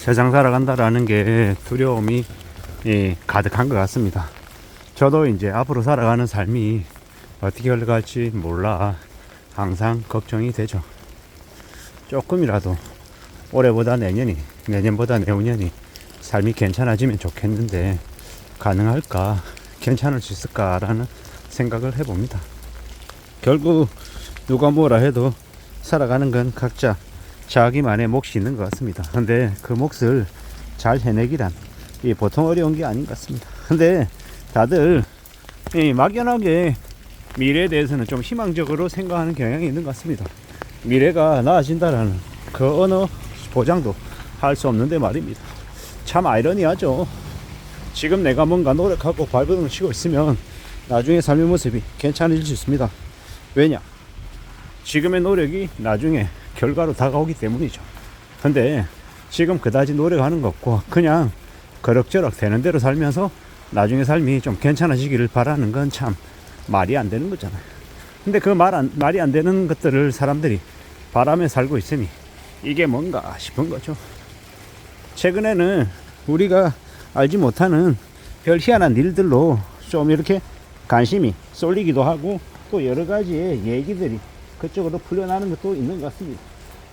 세상 살아간다라는 게 두려움이 가득한 것 같습니다. 저도 이제 앞으로 살아가는 삶이 어떻게 흘러갈지 몰라 항상 걱정이 되죠. 조금이라도 올해보다 내년이, 내년보다 내후년이 삶이 괜찮아지면 좋겠는데 가능할까, 괜찮을 수 있을까라는 생각을 해봅니다. 결국 누가 뭐라 해도 살아가는 건 각자 자기만의 몫이 있는 것 같습니다. 근데 그 몫을 잘 해내기란 보통 어려운 게 아닌 것 같습니다. 근데 다들 막연하게 미래에 대해서는 좀 희망적으로 생각하는 경향이 있는 것 같습니다. 미래가 나아진다라는 그 어느 보장도 할 수 없는데 말입니다. 참 아이러니하죠. 지금 내가 뭔가 노력하고 발버둥을 치고 있으면 나중에 삶의 모습이 괜찮아질 수 있습니다. 왜냐? 지금의 노력이 나중에 결과로 다가오기 때문이죠. 근데 지금 그다지 노력하는 것 없고 그냥 그럭저럭 되는 대로 살면서 나중에 삶이 좀 괜찮아지기를 바라는 건 참 말이 안 되는 거잖아요. 근데 그 말이 안 되는 것들을 사람들이 바라며 살고 있으니 이게 뭔가 싶은 거죠. 최근에는 우리가 알지 못하는 별 희한한 일들로 좀 이렇게 관심이 쏠리기도 하고 또 여러 가지의 얘기들이 그쪽으로 풀려나는 것도 있는 것 같습니다.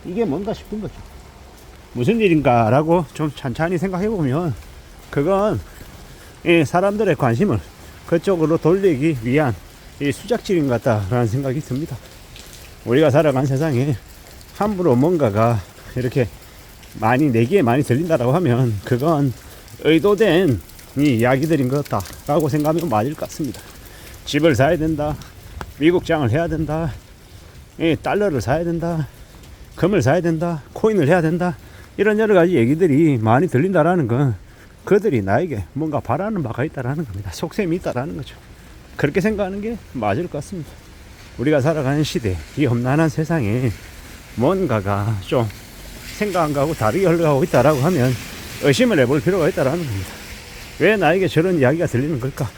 이게 뭔가 싶은 거죠. 무슨 일인가 라고 좀 찬찬히 생각해 보면 그건 사람들의 관심을 그쪽으로 돌리기 위한 수작질인 것 같다라는 생각이 듭니다. 우리가 살아간 세상에 함부로 뭔가가 이렇게 많이 내기에 많이 들린다라고 하면 그건 의도된 이야기들인 것 같다라고 생각하면 맞을 것 같습니다. 집을 사야 된다, 미국장을 해야 된다, 달러를 사야 된다, 금을 사야 된다, 코인을 해야 된다, 이런 여러 가지 얘기들이 많이 들린다라는 건 그들이 나에게 뭔가 바라는 바가 있다라는 겁니다. 속셈이 있다라는 거죠. 그렇게 생각하는 게 맞을 것 같습니다. 우리가 살아가는 시대, 이 험난한 세상에 뭔가가 좀 생각하고 다르게 흘러가고 있다라고 하면 의심을 해볼 필요가 있다라는 겁니다. 왜 나에게 저런 이야기가 들리는 걸까?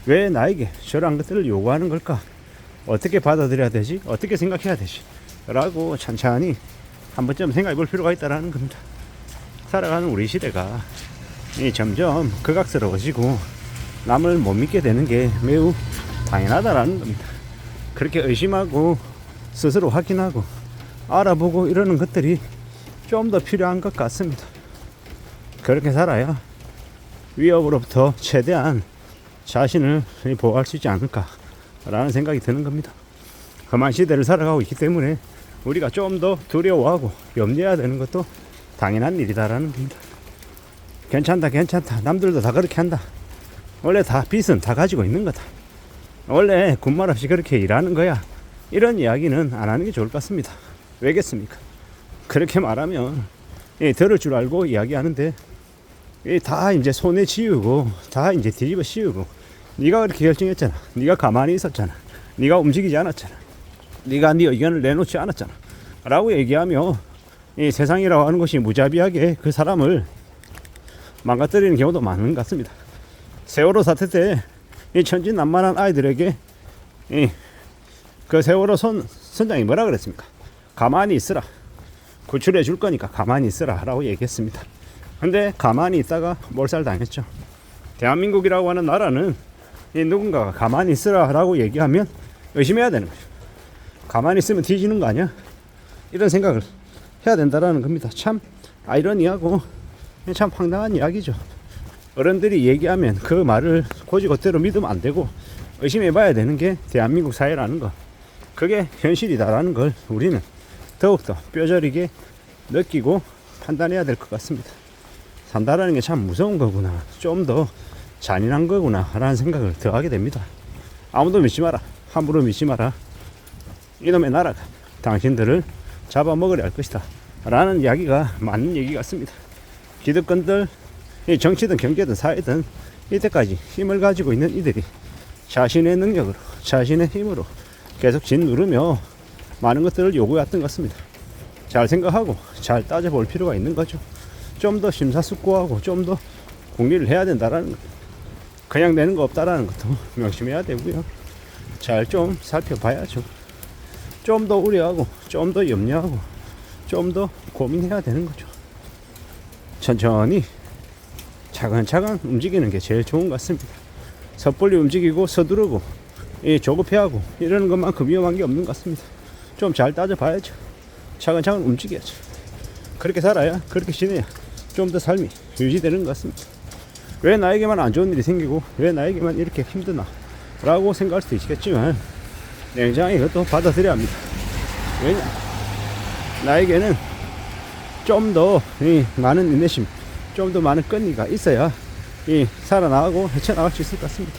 왜 나에게 저런 것들을 요구하는 걸까? 어떻게 받아들여야 되지? 어떻게 생각해야 되지? 라고 찬찬히 한 번쯤 생각해 볼 필요가 있다라는 겁니다. 살아가는 우리 시대가 점점 극악스러워지고 남을 못 믿게 되는 게 매우 당연하다라는 겁니다. 그렇게 의심하고 스스로 확인하고 알아보고 이러는 것들이 좀 더 필요한 것 같습니다. 그렇게 살아야 위협으로부터 최대한 자신을 보호할 수 있지 않을까라는 생각이 드는 겁니다. 험한 시대를 살아가고 있기 때문에 우리가 좀 더 두려워하고 염려해야 되는 것도 당연한 일이다라는 겁니다. 괜찮다, 괜찮다. 남들도 다 그렇게 한다. 원래 다 빚은 다 가지고 있는 거다. 원래 군말 없이 그렇게 일하는 거야. 이런 이야기는 안 하는 게 좋을 것 같습니다. 왜겠습니까? 그렇게 말하면 들을 줄 알고 이야기하는데 다 이제 손에 쥐우고 다 이제 뒤집어 씌우고 네가 그렇게 결정했잖아. 네가 가만히 있었잖아. 네가 움직이지 않았잖아. 네가 네 의견을 내놓지 않았잖아. 라고 얘기하며 이 세상이라고 하는 것이 무자비하게 그 사람을 망가뜨리는 경우도 많은 것 같습니다. 세월호 사태 때 이 천진난만한 아이들에게 그 세월호 선장이 뭐라 그랬습니까? 가만히 있으라. 구출해 줄 거니까 가만히 있으라 라고 얘기했습니다. 근데 가만히 있다가 몰살당했죠. 대한민국이라고 하는 나라는 누군가가 가만히 있으라 라고 얘기하면 의심해야 되는 거죠. 가만히 있으면 뒤지는 거 아니야? 이런 생각을 해야 된다라는 겁니다. 참 아이러니하고 참 황당한 이야기죠. 어른들이 얘기하면 그 말을 곧이곧대로 믿으면 안 되고 의심해 봐야 되는 게 대한민국 사회라는 거. 그게 현실이다라는 걸 우리는 더욱더 뼈저리게 느끼고 판단해야 될 것 같습니다. 산다라는 게 참 무서운 거구나, 좀 더 잔인한 거구나 라는 생각을 더 하게 됩니다. 아무도 믿지 마라, 함부로 믿지 마라. 이놈의 나라가 당신들을 잡아먹으려 할 것이다 라는 이야기가 맞는 얘기 같습니다. 기득권들, 정치든 경제든 사회든 이때까지 힘을 가지고 있는 이들이 자신의 능력으로, 자신의 힘으로 계속 짓누르며 많은 것들을 요구해왔던 것 같습니다. 잘 생각하고 잘 따져볼 필요가 있는 거죠. 좀 더 심사숙고하고 좀 더 궁리를 해야 된다라는 것. 그냥 되는 거 없다라는 것도 명심해야 되고요. 잘 좀 살펴봐야죠. 좀 더 우려하고 좀 더 염려하고 좀 더 고민해야 되는 거죠. 천천히 차근차근 움직이는 게 제일 좋은 것 같습니다. 섣불리 움직이고 서두르고 조급해하고 이러는 것만큼 위험한 게 없는 것 같습니다. 좀 잘 따져봐야죠. 차근차근 움직여야죠. 그렇게 살아야, 그렇게 지내야 좀 더 삶이 유지되는 것 같습니다. 왜 나에게만 안 좋은 일이 생기고 왜 나에게만 이렇게 힘드나 라고 생각할 수도 있겠지만 냉정하게 이것도 받아들여야 합니다. 왜냐, 나에게는 좀 더 많은 인내심, 좀 더 많은 끈기가 있어야 살아나가고 헤쳐나갈 수 있을 것 같습니다.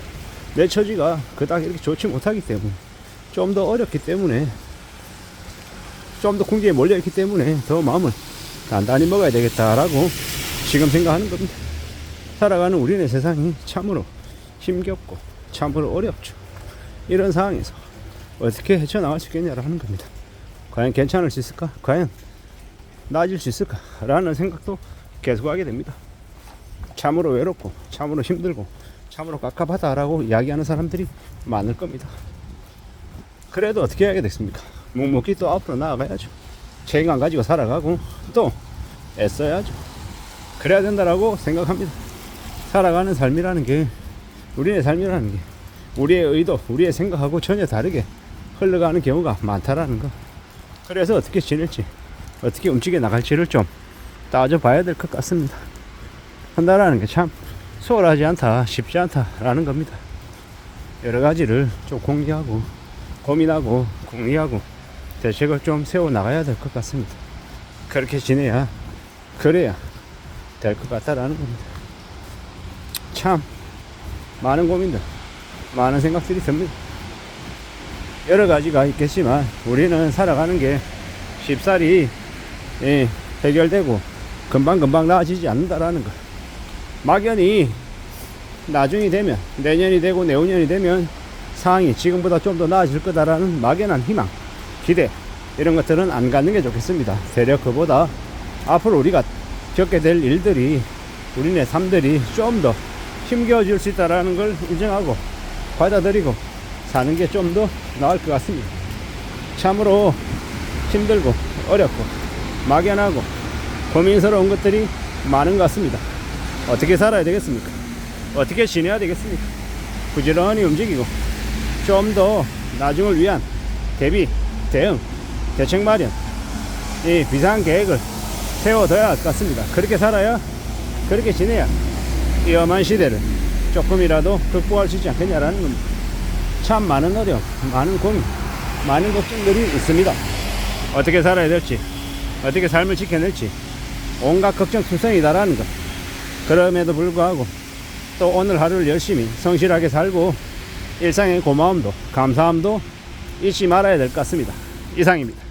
내 처지가 그닥 이렇게 좋지 못하기 때문에, 좀 더 어렵기 때문에, 좀 더 궁지에 몰려있기 때문에 더 마음을 단단히 먹어야 되겠다라고 지금 생각하는 겁니다. 살아가는 우리네 세상이 참으로 힘겹고 참으로 어렵죠. 이런 상황에서 어떻게 헤쳐나갈 수 있겠냐라고 하는 겁니다. 과연 괜찮을 수 있을까? 과연 나아질 수 있을까? 라는 생각도 계속하게 됩니다. 참으로 외롭고 참으로 힘들고 참으로 깝깝하다라고 이야기하는 사람들이 많을 겁니다. 그래도 어떻게 해야 되겠습니까? 묵묵히 또 앞으로 나아가야죠. 책임감 가지고 살아가고 또 애써야죠. 그래야 된다라고 생각합니다. 살아가는 삶이라는 게, 우리의 삶이라는 게 우리의 의도, 우리의 생각하고 전혀 다르게 흘러가는 경우가 많다라는 거. 그래서 어떻게 지낼지, 어떻게 움직여 나갈지를 좀 따져봐야 될 것 같습니다. 한다라는 게 참 수월하지 않다, 쉽지 않다라는 겁니다. 여러 가지를 좀 공개하고 고민하고 궁리하고 대책을 좀 세워나가야 될 것 같습니다. 그렇게 지내야, 그래야 될 것 같다라는 겁니다. 참 많은 고민들, 많은 생각들이 듭니다. 여러 가지가 있겠지만 우리는 살아가는 게 쉽사리 해결되고 금방금방 나아지지 않는다라는 거. 막연히 나중이 되면, 내년이 되고 내후년이 되면 상황이 지금보다 좀 더 나아질 거다라는 막연한 희망, 기대, 이런 것들은 안 갖는 게 좋겠습니다. 되려 그보다 앞으로 우리가 겪게 될 일들이, 우리네 삶들이 좀 더 힘겨워질 수 있다라는 걸 인정하고 받아들이고 사는 게 좀 더 나을 것 같습니다. 참으로 힘들고 어렵고 막연하고 고민스러운 것들이 많은 것 같습니다. 어떻게 살아야 되겠습니까? 어떻게 지내야 되겠습니까? 부지런히 움직이고 좀 더 나중을 위한 대비, 대응, 대책 마련, 이 비상 계획을 세워둬야 할 것 같습니다. 그렇게 살아야, 그렇게 지내야 위험한 시대를 조금이라도 극복할 수 있지 않겠냐라는 겁니다. 참 많은 어려움, 많은 고민, 많은 걱정들이 있습니다. 어떻게 살아야 될지, 어떻게 삶을 지켜낼지 온갖 걱정 투성이다라는 것. 그럼에도 불구하고 또 오늘 하루를 열심히 성실하게 살고 일상의 고마움도 감사함도 잊지 말아야 될 것 같습니다. 이상입니다.